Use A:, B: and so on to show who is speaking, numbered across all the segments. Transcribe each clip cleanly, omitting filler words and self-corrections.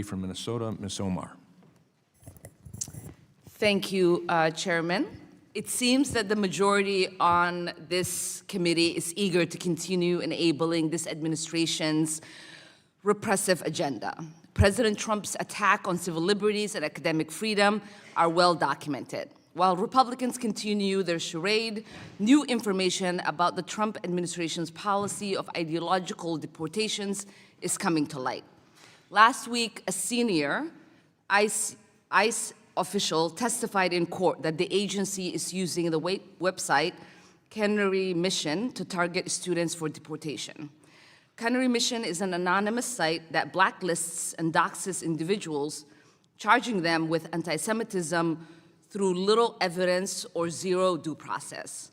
A: From Minnesota, Ms. Omar.
B: Thank you, Chairman. It seems that the majority on this committee is eager to continue enabling this administration's repressive agenda. President Trump's attack on civil liberties and academic freedom are well documented. While Republicans continue their charade, new information about the Trump administration's policy of ideological deportations is coming to light. Last week, a senior ICE official testified in court that the agency is using the website Canary Mission to target students for deportation. Canary Mission is an anonymous site that blacklists and doxes individuals, charging them with anti-Semitism through little evidence or zero due process.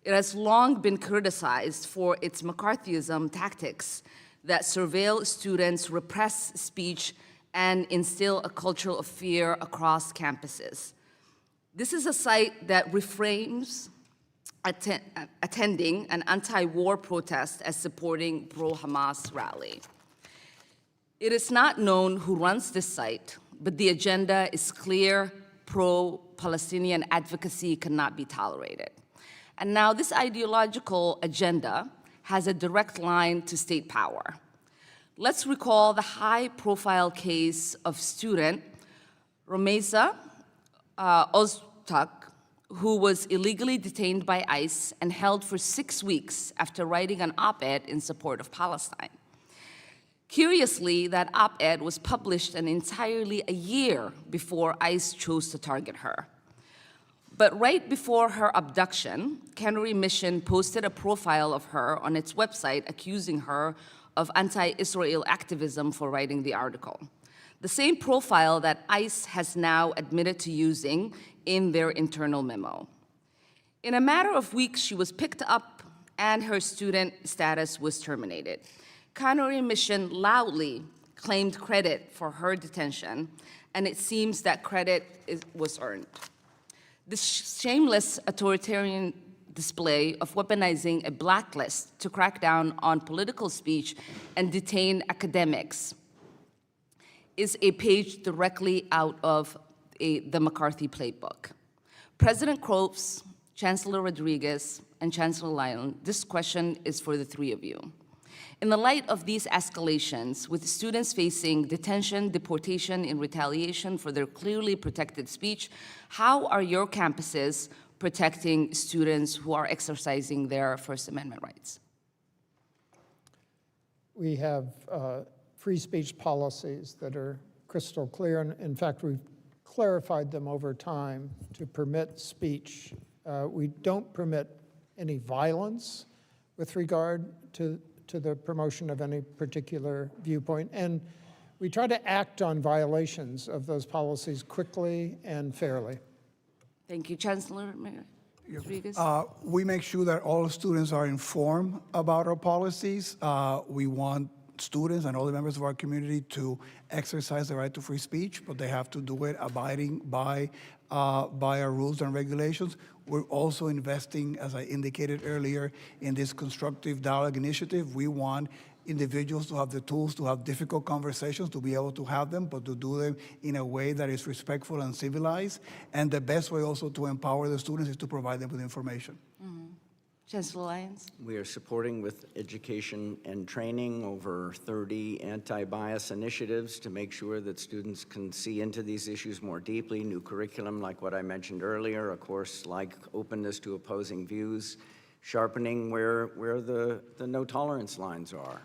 B: It has long been criticized for its McCarthyism tactics that surveil students, repress speech, and instill a culture of fear across campuses. This is a site that reframes attending an anti-war protest as supporting pro-Hamas rally. It is not known who runs this site, but the agenda is clear: pro-Palestinian advocacy cannot be tolerated. And now this ideological agenda has a direct line to state power. Let's recall the high-profile case of student Romeza Ozturk, who was illegally detained by ICE and held for 6 weeks after writing an op-ed in support of Palestine. Curiously, that op-ed was published entirely a year before ICE chose to target her. But right before her abduction, Canary Mission posted a profile of her on its website accusing her of anti-Israel activism for writing the article. The same profile that ICE has now admitted to using in their internal memo. In a matter of weeks, she was picked up and her student status was terminated. Canary Mission loudly claimed credit for her detention, and it seems that credit was earned. This shameless authoritarian display of weaponizing a blacklist to crack down on political speech and detain academics is a page directly out of the McCarthy Playbook. President Cropes, Chancellor Rodriguez, and Chancellor Lyon, this question is for the three of you. In the light of these escalations, with students facing detention, deportation in retaliation for their clearly protected speech, how are your campuses protecting students who are exercising their First Amendment rights?
C: We have free speech policies that are crystal clear, and in fact, we've clarified them over time to permit speech. We don't permit any violence with regard to the promotion of any particular viewpoint, and we try to act on violations of those policies quickly and fairly.
B: Thank you, Chancellor Rodriguez.
D: We make sure that all students are informed about our policies. We want students and all the members of our community to exercise the right to free speech, but they have to do it abiding by our rules and regulations. We're also investing, as I indicated earlier, in this constructive dialogue initiative. We want individuals to have the tools to have difficult conversations, to be able to have them, but to do them in a way that is respectful and civilized. And the best way also to empower the students is to provide them with information.
B: Mm-hmm. Chancellor Lyons?
E: We are supporting with education and training over 30 anti-bias initiatives to make sure that students can see into these issues more deeply. New curriculum, like what I mentioned earlier, a course like openness to opposing views, sharpening where the no tolerance lines are,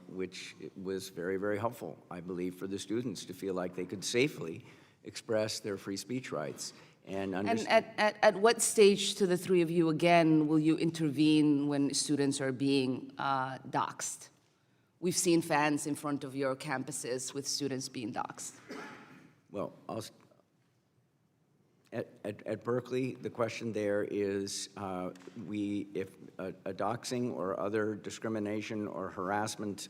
E: which was very, very helpful, I believe, for the students to feel like they could safely express their free speech rights. And
B: at what stage, to the three of you again, will you intervene when students are being doxxed? We've seen fans in front of your campuses with students being doxxed.
E: Well, at Berkeley, the question there is if a doxing or other discrimination or harassment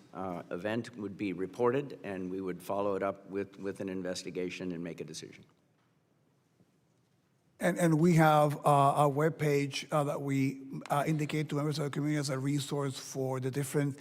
E: event would be reported, and we would follow it up with an investigation and make a decision.
D: And we have a webpage that we indicate to members of the community as a resource for the different